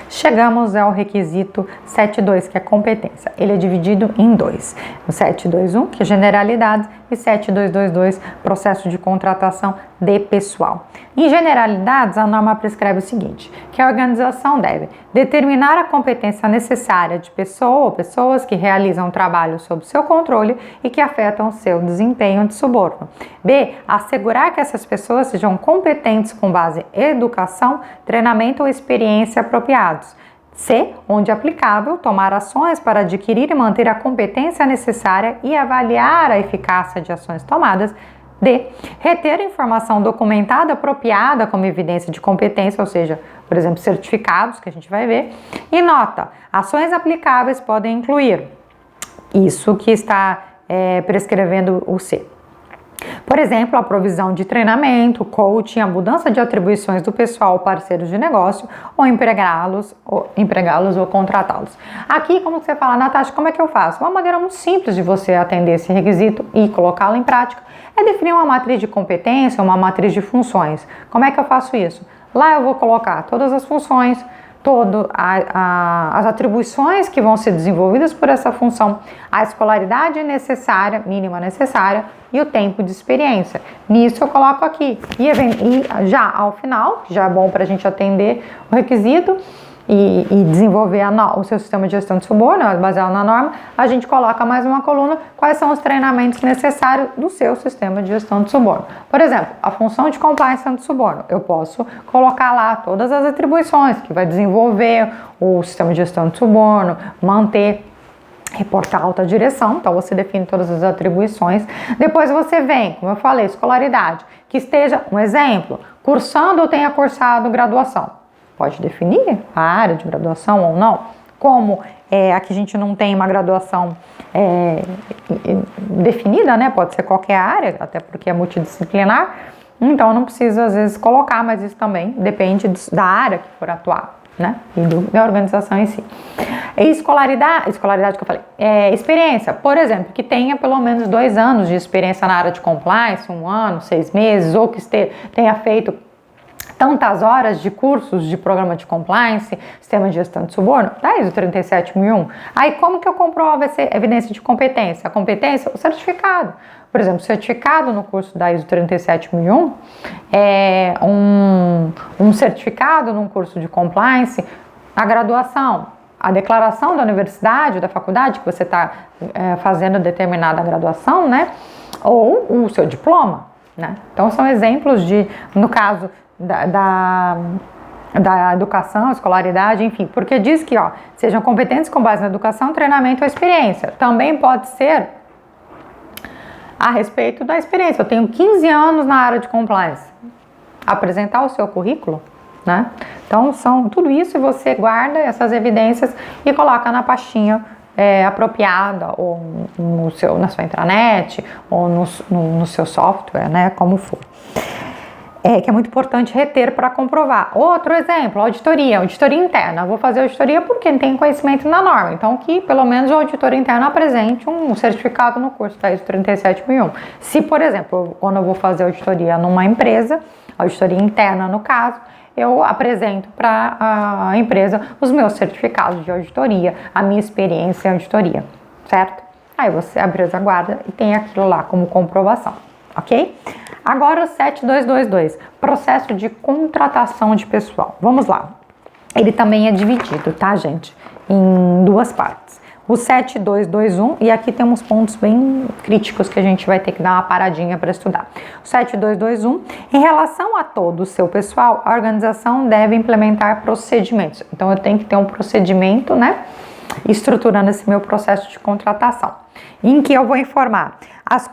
Chegamos ao requisito 7.2, que é competência. Ele é dividido em dois. O 7.2.1, que é generalidades, e 7.2.2.2, processo de contratação de pessoal. Em generalidades, a norma prescreve o seguinte, que a organização deve determinar a competência necessária de pessoa ou pessoas que realizam trabalho sob seu controle e que afetam o seu desempenho de suborno. B. Assegurar que essas pessoas sejam competentes com base em educação, treinamento ou experiência apropriados. C. Onde aplicável, tomar ações para adquirir e manter a competência necessária e avaliar a eficácia de ações tomadas. D. Reter informação documentada apropriada como evidência de competência, ou seja, por exemplo, certificados, que a gente vai ver. E nota, ações aplicáveis podem incluir isso que está prescrevendo o C. Por exemplo, a provisão de treinamento, coaching, a mudança de atribuições do pessoal ou parceiros de negócio, ou empregá-los ou contratá-los. Aqui, como você fala, Natasha, como é que eu faço? Uma maneira muito simples de você atender esse requisito e colocá-lo em prática é definir uma matriz de competência, uma matriz de funções. Como é que eu faço isso? Lá eu vou colocar todas as funções, as atribuições que vão ser desenvolvidas por essa função, a escolaridade necessária, mínima necessária e o tempo de experiência. Nisso eu coloco aqui. E já ao final, que já é bom para a gente atender o requisito e desenvolver o seu sistema de gestão de suborno, baseado na norma, a gente coloca mais uma coluna, quais são os treinamentos necessários do seu sistema de gestão de suborno. Por exemplo, a função de compliance de suborno, eu posso colocar lá todas as atribuições que vai desenvolver o sistema de gestão de suborno, manter, reportar a alta direção, então você define todas as atribuições. Depois você vem, como eu falei, escolaridade, que esteja, um exemplo, cursando ou tenha cursado graduação. Pode definir a área de graduação ou não. Como aqui a gente não tem uma graduação definida, né? Pode ser qualquer área, até porque é multidisciplinar. Então não precisa às vezes colocar, mas isso também depende da área que for atuar, né? E da organização em si. Escolaridade que eu falei, experiência, por exemplo, que tenha pelo menos 2 anos de experiência na área de compliance, 1 ano, 6 meses, ou que tenha feito tantas horas de cursos de programa de compliance, sistema de gestão de suborno, da ISO 37001. Aí como que eu comprovo essa evidência de competência? A competência, o certificado. Por exemplo, o certificado no curso da ISO 37001 é um certificado num curso de compliance, a graduação, a declaração da universidade, da faculdade, que você está fazendo determinada graduação, né? Ou o seu diploma, né? Então são exemplos no caso da educação, escolaridade, enfim, porque diz que sejam competentes com base na educação, treinamento ou experiência. Também pode ser a respeito da experiência. Eu tenho 15 anos na área de compliance. Apresentar o seu currículo, né? Então, tudo isso, e você guarda essas evidências e coloca na pastinha apropriada, ou na sua intranet, ou no seu software, né? Como for. Que é muito importante reter para comprovar. Outro exemplo, auditoria interna. Eu vou fazer auditoria porque não tem conhecimento na norma. Então, que pelo menos o auditor interno apresente um certificado no curso da ISO 37001. Se, por exemplo, quando eu vou fazer auditoria numa empresa, auditoria interna no caso, eu apresento para a empresa os meus certificados de auditoria, a minha experiência em auditoria, certo? Aí a empresa guarda e tem aquilo lá como comprovação, ok? Agora o 7.2.2.2, processo de contratação de pessoal. Vamos lá. Ele também é dividido, tá, gente? Em 2 partes. O 7.2.2.1, e aqui temos pontos bem críticos que a gente vai ter que dar uma paradinha para estudar. O 7.2.2.1, em relação a todo o seu pessoal, a organização deve implementar procedimentos. Então eu tenho que ter um procedimento, né? Estruturando esse meu processo de contratação, em que eu vou informar as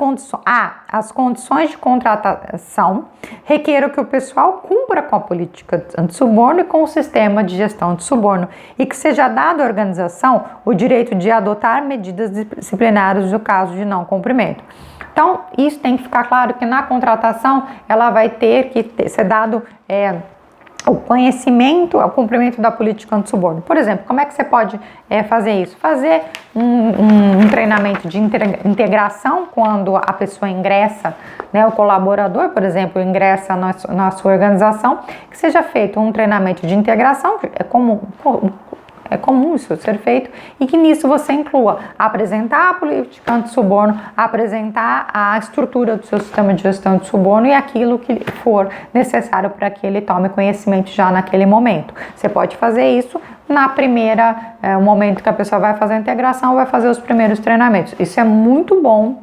condições de contratação, requer que o pessoal cumpra com a política anti-suborno e com o sistema de gestão de suborno e que seja dado à organização o direito de adotar medidas disciplinares no caso de não cumprimento. Então, isso tem que ficar claro que na contratação ela vai ter que ser dado o conhecimento, o cumprimento da política anti-suborno. Por exemplo, como é que você pode fazer isso? Fazer um treinamento de integração quando a pessoa ingressa, né, o colaborador, por exemplo, ingressa na sua organização, que seja feito um treinamento de integração, que é comum isso ser feito, e que nisso você inclua apresentar a política anti-suborno, apresentar a estrutura do seu sistema de gestão de suborno e aquilo que for necessário para que ele tome conhecimento já naquele momento. Você pode fazer isso na primeira momento que a pessoa vai fazer a integração, vai fazer os primeiros treinamentos. Isso é muito bom,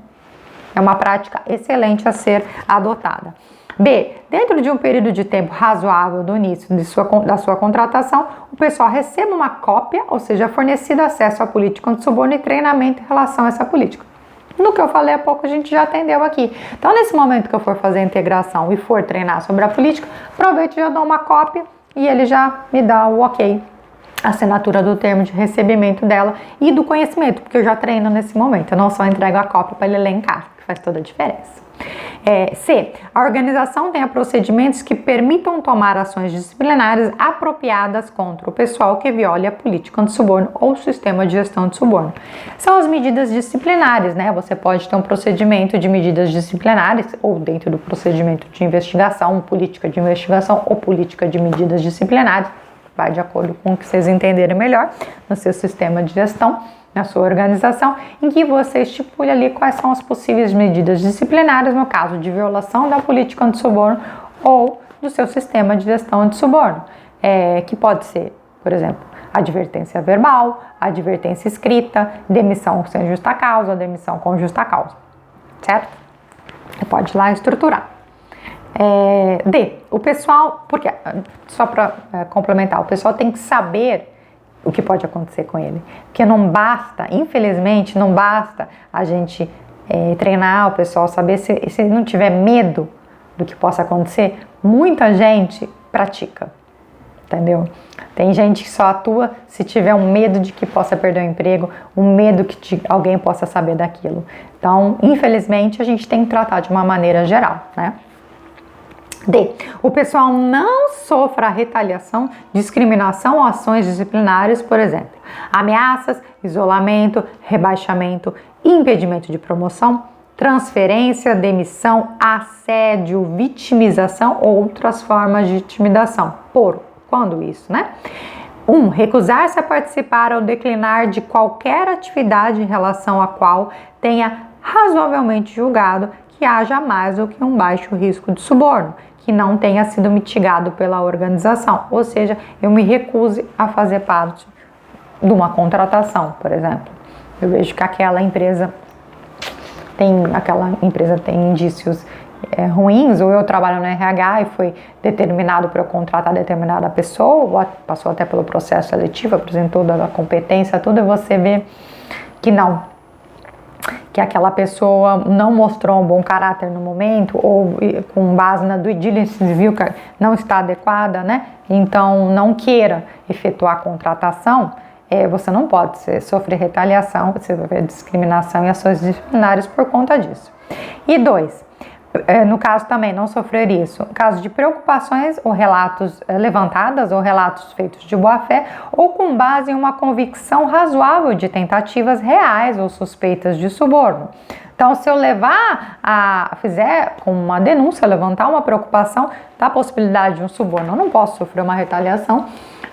é uma prática excelente a ser adotada. B. Dentro de um período de tempo razoável do início da sua contratação, o pessoal receba uma cópia, ou seja, fornecido acesso à política anti-suborno e treinamento em relação a essa política. No que eu falei há pouco, a gente já atendeu aqui. Então, nesse momento que eu for fazer a integração e for treinar sobre a política, aproveito e já dou uma cópia e ele já me dá o ok, a assinatura do termo de recebimento dela e do conhecimento, porque eu já treino nesse momento. Eu não só entrego a cópia para ele ler em casa, que faz toda a diferença. C. A organização tenha procedimentos que permitam tomar ações disciplinares apropriadas contra o pessoal que viole a política anti-suborno ou o sistema de gestão de suborno. São as medidas disciplinares, né? Você pode ter um procedimento de medidas disciplinares ou dentro do procedimento de investigação, política de investigação ou política de medidas disciplinares. Vai de acordo com o que vocês entenderem melhor no seu sistema de gestão, na sua organização, em que você estipule ali quais são as possíveis medidas disciplinares no caso de violação da política anti-suborno ou do seu sistema de gestão anti-suborno, que pode ser, por exemplo, advertência verbal, advertência escrita, demissão sem justa causa, demissão com justa causa, certo? Você pode ir lá estruturar. D. O pessoal, porque só para complementar, o pessoal tem que saber o que pode acontecer com ele, porque não basta, infelizmente, não basta a gente treinar o pessoal, saber se não tiver medo do que possa acontecer, muita gente pratica, entendeu? Tem gente que só atua se tiver um medo de que possa perder o emprego, um medo que alguém possa saber daquilo. Então, infelizmente, a gente tem que tratar de uma maneira geral, né? D. O pessoal não sofra retaliação, discriminação ou ações disciplinares, por exemplo, ameaças, isolamento, rebaixamento, impedimento de promoção, transferência, demissão, assédio, vitimização ou outras formas de intimidação. Quando isso, né? 1. Recusar-se a participar ou declinar de qualquer atividade em relação à qual tenha razoavelmente julgado que haja mais do que um baixo risco de suborno, que não tenha sido mitigado pela organização, ou seja, eu me recuse a fazer parte de uma contratação, por exemplo. Eu vejo que aquela empresa tem indícios ruins, ou eu trabalho no RH e foi determinado para eu contratar determinada pessoa, passou até pelo processo seletivo, apresentou toda a competência, tudo, e você vê que aquela pessoa não mostrou um bom caráter no momento, ou com base na due diligence viu que não está adequada, né? Então não queira efetuar a contratação, você não pode sofrer retaliação, sofrer discriminação e ações disciplinares por conta disso. E 2, no caso também não sofrer isso, no caso de preocupações ou relatos levantadas ou relatos feitos de boa fé ou com base em uma convicção razoável de tentativas reais ou suspeitas de suborno. Então, se eu fizer com uma denúncia, levantar uma preocupação da possibilidade de um suborno, eu não posso sofrer uma retaliação,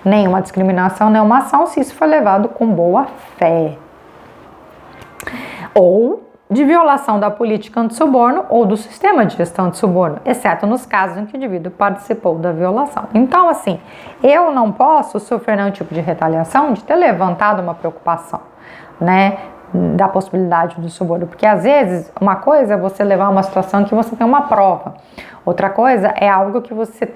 nem uma discriminação, nem uma ação, se isso for levado com boa fé. Ou de violação da política anti-suborno ou do sistema de gestão de suborno, exceto nos casos em que o indivíduo participou da violação. Então, assim, eu não posso sofrer nenhum tipo de retaliação de ter levantado uma preocupação, né, da possibilidade do suborno, porque às vezes uma coisa é você levar uma situação que você tem uma prova, outra coisa é algo que você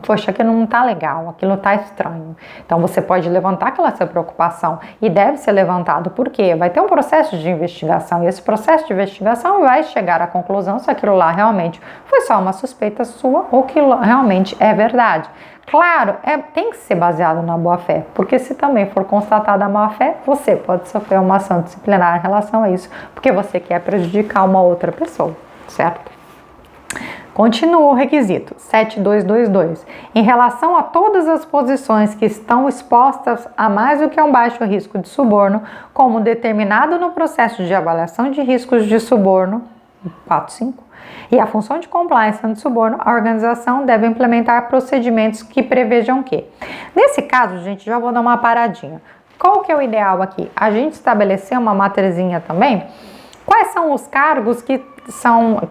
poxa, aquilo não tá legal, aquilo tá estranho. Então você pode levantar aquela sua preocupação e deve ser levantado, porque vai ter um processo de investigação e esse processo de investigação vai chegar à conclusão se aquilo lá realmente foi só uma suspeita sua ou aquilo realmente é verdade. Claro, tem que ser baseado na boa-fé, porque se também for constatada a má-fé, você pode sofrer uma ação disciplinar em relação a isso, porque você quer prejudicar uma outra pessoa, certo? Continua o requisito 7222. Em relação a todas as posições que estão expostas a mais do que um baixo risco de suborno, como determinado no processo de avaliação de riscos de suborno, 45, e a função de compliance anti-suborno, a organização deve implementar procedimentos que prevejam que. Nesse caso, gente, já vou dar uma paradinha. Qual que é o ideal aqui? A gente estabelecer uma matrezinha também. Quais são os cargos que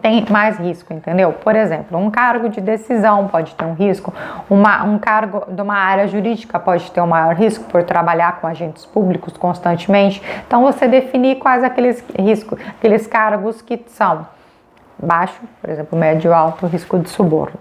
têm mais risco, entendeu? Por exemplo, um cargo de decisão pode ter um risco, um cargo de uma área jurídica pode ter um maior risco por trabalhar com agentes públicos constantemente. Então, você definir quais aqueles riscos, aqueles cargos que são baixo, por exemplo, médio, alto risco de suborno,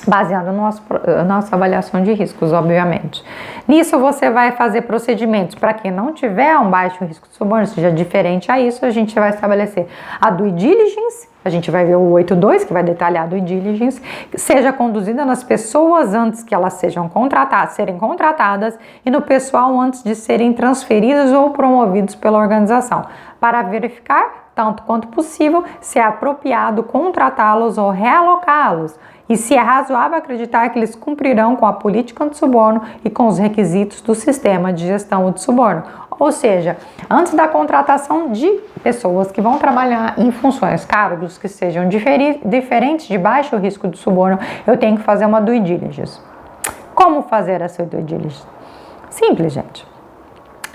baseado na nossa avaliação de riscos, obviamente. Nisso você vai fazer procedimentos para quem não tiver um baixo risco de suborno, seja diferente a isso, a gente vai estabelecer a due diligence, a gente vai ver o 82, que vai detalhar a due diligence, que seja conduzida nas pessoas antes que elas serem contratadas e no pessoal antes de serem transferidos ou promovidos pela organização, para verificar, tanto quanto possível, se é apropriado contratá-los ou realocá-los, e se é razoável acreditar que eles cumprirão com a política anti-suborno e com os requisitos do sistema de gestão de suborno. Ou seja, antes da contratação de pessoas que vão trabalhar em funções, cargos que sejam diferentes de baixo risco de suborno, eu tenho que fazer uma due diligence. Como fazer essa due diligence? Simples, gente.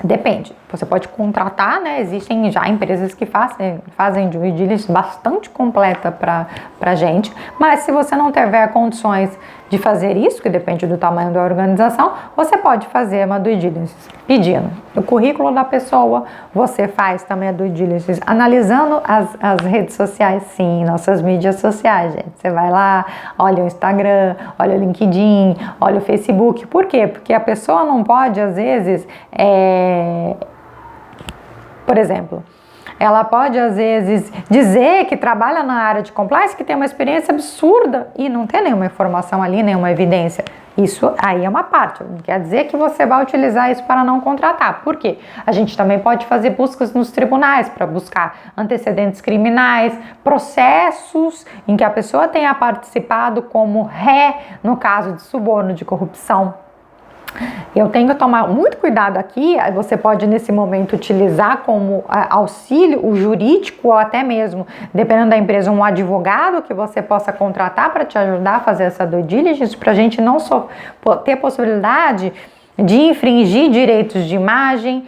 Depende, você pode contratar, né? Existem já empresas que fazem due diligence bastante completa para gente, mas se você não tiver condições de fazer isso, que depende do tamanho da organização, você pode fazer uma due diligence pedindo o currículo da pessoa, você faz também a due diligence analisando as redes sociais, sim, nossas mídias sociais, gente. Você vai lá, olha o Instagram, olha o LinkedIn, olha o Facebook. Por quê? Porque a pessoa não pode, às vezes, por exemplo, ela pode, às vezes, dizer que trabalha na área de compliance, que tem uma experiência absurda e não tem nenhuma informação ali, nenhuma evidência. Isso aí é uma parte, não quer dizer que você vai utilizar isso para não contratar. Por quê? A gente também pode fazer buscas nos tribunais para buscar antecedentes criminais, processos em que a pessoa tenha participado como ré no caso de suborno, de corrupção. Eu tenho que tomar muito cuidado aqui, você pode nesse momento utilizar como auxílio o jurídico ou até mesmo, dependendo da empresa, um advogado que você possa contratar para te ajudar a fazer essa due diligence, para a gente não só ter possibilidade de infringir direitos de imagem,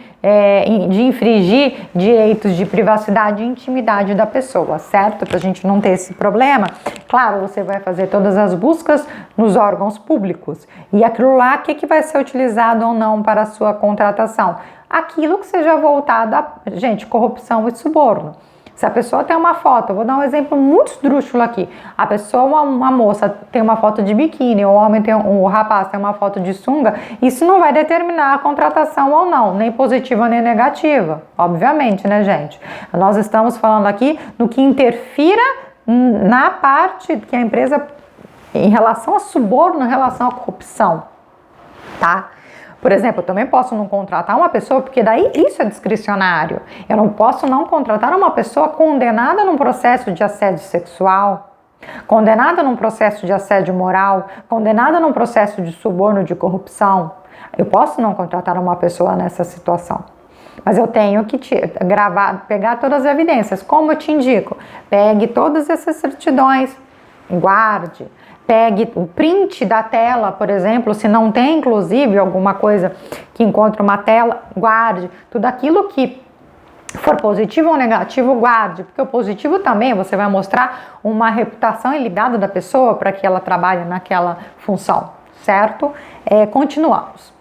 de infringir direitos de privacidade e intimidade da pessoa, certo? Para a gente não ter esse problema. Claro, você vai fazer todas as buscas nos órgãos públicos e aquilo lá, o que vai ser utilizado ou não para a sua contratação? Aquilo que seja voltado a, gente, corrupção e suborno. Se a pessoa tem uma foto, eu vou dar um exemplo muito esdrúxulo aqui. A pessoa, uma moça, tem uma foto de biquíni, o rapaz tem uma foto de sunga, isso não vai determinar a contratação ou não, nem positiva nem negativa, obviamente, né, gente? Nós estamos falando aqui no que interfira na parte que a empresa, em relação a suborno, em relação à corrupção, tá? Por exemplo, eu também posso não contratar uma pessoa, porque daí isso é discricionário. Eu não posso não contratar uma pessoa condenada num processo de assédio sexual, condenada num processo de assédio moral, condenada num processo de suborno, de corrupção. Eu posso não contratar uma pessoa nessa situação. Mas eu tenho que pegar todas as evidências. Como eu te indico? Pegue todas essas certidões, guarde. Pegue o print da tela, por exemplo, se não tem, inclusive, alguma coisa que encontre uma tela, guarde. Tudo aquilo que for positivo ou negativo, guarde. Porque o positivo também, você vai mostrar uma reputação ilibada da pessoa para que ela trabalhe naquela função, certo? Continuamos.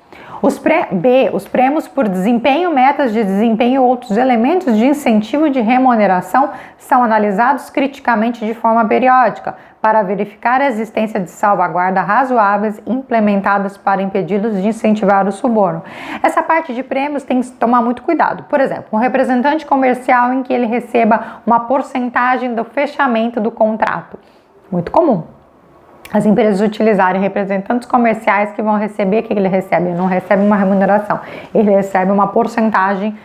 Os prêmios por desempenho, metas de desempenho e outros elementos de incentivo de remuneração são analisados criticamente de forma periódica para verificar a existência de salvaguarda razoáveis implementadas para impedi-los de incentivar o suborno. Essa parte de prêmios tem que tomar muito cuidado. Por exemplo, um representante comercial em que ele receba uma porcentagem do fechamento do contrato. Muito comum. As empresas utilizarem representantes comerciais que vão receber, o que ele recebe? Ele não recebe uma remuneração, ele recebe uma porcentagem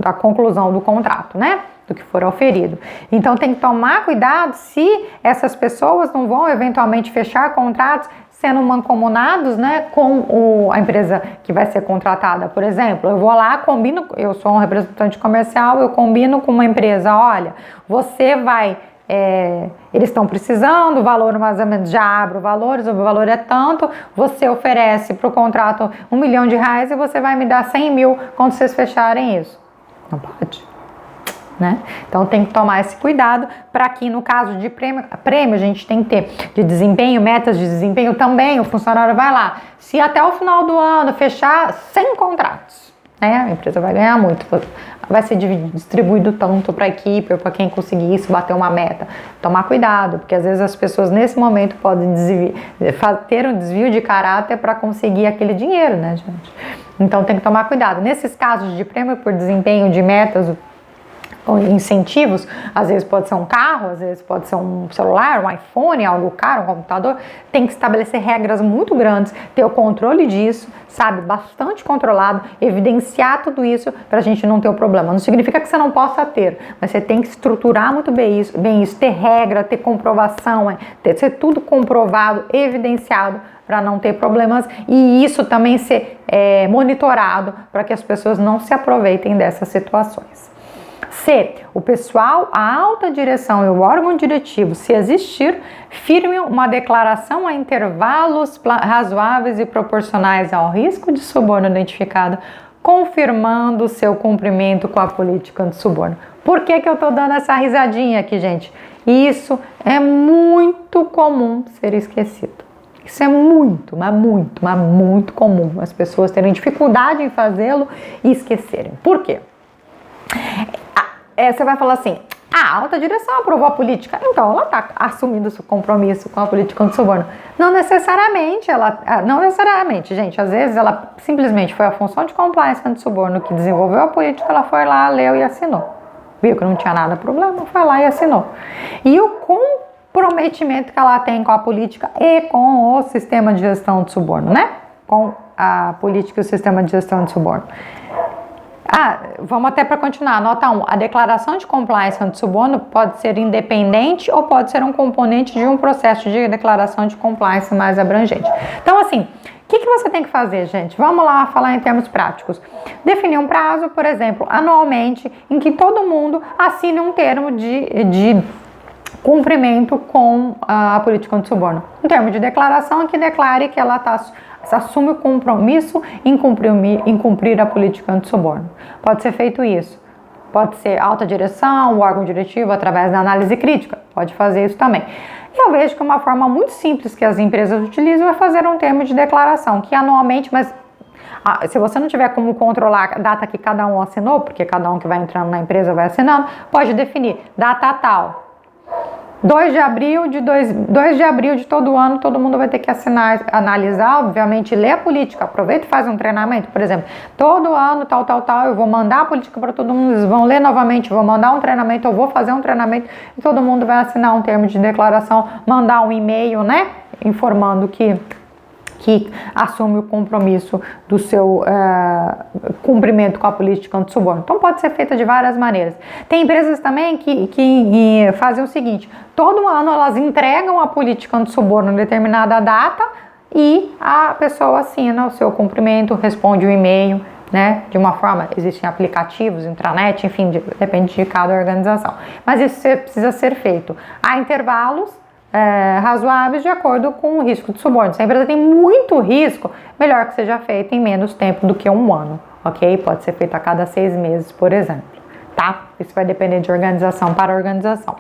da conclusão do contrato, né? do que for oferido. Então tem que tomar cuidado se essas pessoas não vão eventualmente fechar contratos sendo mancomunados, né, com a empresa que vai ser contratada. Por exemplo, eu vou lá, combino, eu sou um representante comercial, eu combino com uma empresa, olha, você vai, eles estão precisando, o valor mais ou menos, já abro valores, o valor é tanto, você oferece para o contrato R$1 milhão e você vai me dar 100 mil quando vocês fecharem isso. Não pode. Né? Então tem que tomar esse cuidado para que no caso de prêmio a gente tem que ter de desempenho, metas de desempenho também, o funcionário vai lá, se até o final do ano fechar 100 contratos, né? A empresa vai ganhar muito, vai ser distribuído tanto para a equipe ou para quem conseguir isso, bater uma meta. Tomar cuidado, porque às vezes as pessoas nesse momento podem ter um desvio de caráter para conseguir aquele dinheiro, né, gente? Então tem que tomar cuidado. Nesses casos de prêmio por desempenho, de metas, incentivos, às vezes pode ser um carro, às vezes pode ser um celular, um iPhone, algo caro, um computador, tem que estabelecer regras muito grandes, ter o controle disso, sabe, bastante controlado, evidenciar tudo isso para a gente não ter o problema. Não significa que você não possa ter, mas você tem que estruturar muito bem isso, ter regra, ter comprovação, ser tudo comprovado, evidenciado, para não ter problemas e isso também ser monitorado para que as pessoas não se aproveitem dessas situações. C. O pessoal, a alta direção e o órgão diretivo, se existir, firme uma declaração a intervalos razoáveis e proporcionais ao risco de suborno identificado, confirmando o seu cumprimento com a política de suborno. Por que eu estou dando essa risadinha aqui, gente? Isso é muito comum ser esquecido. Isso é muito, mas muito comum. As pessoas terem dificuldade em fazê-lo e esquecerem. Por quê? Você vai falar assim, a alta direção aprovou a política, então ela está assumindo o seu compromisso com a política de suborno. Não necessariamente, gente, às vezes ela simplesmente foi a função de compliance de suborno que desenvolveu a política, ela foi lá, leu e assinou. Viu que não tinha nada problema, foi lá e assinou. E o comprometimento que ela tem com a política e com o sistema de gestão de suborno, né? Com a política e o sistema de gestão de suborno. Vamos até para continuar. Nota 1. A declaração de compliance anti-suborno pode ser independente ou pode ser um componente de um processo de declaração de compliance mais abrangente. Então, assim, o que você tem que fazer, gente? Vamos lá falar em termos práticos. Definir um prazo, por exemplo, anualmente, em que todo mundo assine um termo de cumprimento com a política anti-suborno. Um termo de declaração que declare que ela assume o compromisso em cumprir a política anti-suborno. Pode ser feito isso. Pode ser alta direção, o órgão diretivo, através da análise crítica. Pode fazer isso também. E eu vejo que uma forma muito simples que as empresas utilizam é fazer um termo de declaração, que anualmente, mas se você não tiver como controlar a data que cada um assinou, porque cada um que vai entrando na empresa vai assinando, pode definir data tal. 2 de abril de todo ano, todo mundo vai ter que assinar, analisar, obviamente, ler a política. Aproveita e faz um treinamento, por exemplo, todo ano, tal, eu vou mandar a política para todo mundo, eles vão ler novamente, vou mandar um treinamento, eu vou fazer um treinamento e todo mundo vai assinar um termo de declaração, mandar um e-mail, né, informando que assume o compromisso do seu cumprimento com a política anti-suborno. Então pode ser feita de várias maneiras. Tem empresas também que fazem o seguinte, todo ano elas entregam a política anti-suborno em determinada data e a pessoa assina o seu cumprimento, responde o e-mail, né? De uma forma, existem aplicativos, intranet, enfim, depende de cada organização. Mas isso precisa ser feito a intervalos razoáveis de acordo com o risco de suborno. Se a empresa tem muito risco, melhor que seja feita em menos tempo do que um ano, ok? Pode ser feito a cada 6 meses, por exemplo, tá? Isso vai depender de organização para organização.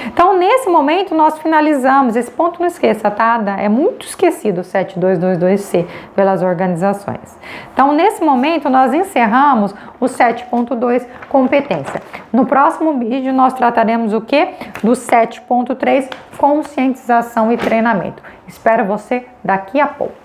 Então, nesse momento, nós finalizamos, esse ponto não esqueça, tá? É muito esquecido o 7222C pelas organizações. Então, nesse momento, nós encerramos o 7.2, competência. No próximo vídeo, nós trataremos o quê? Do 7.3, conscientização e treinamento. Espero você daqui a pouco.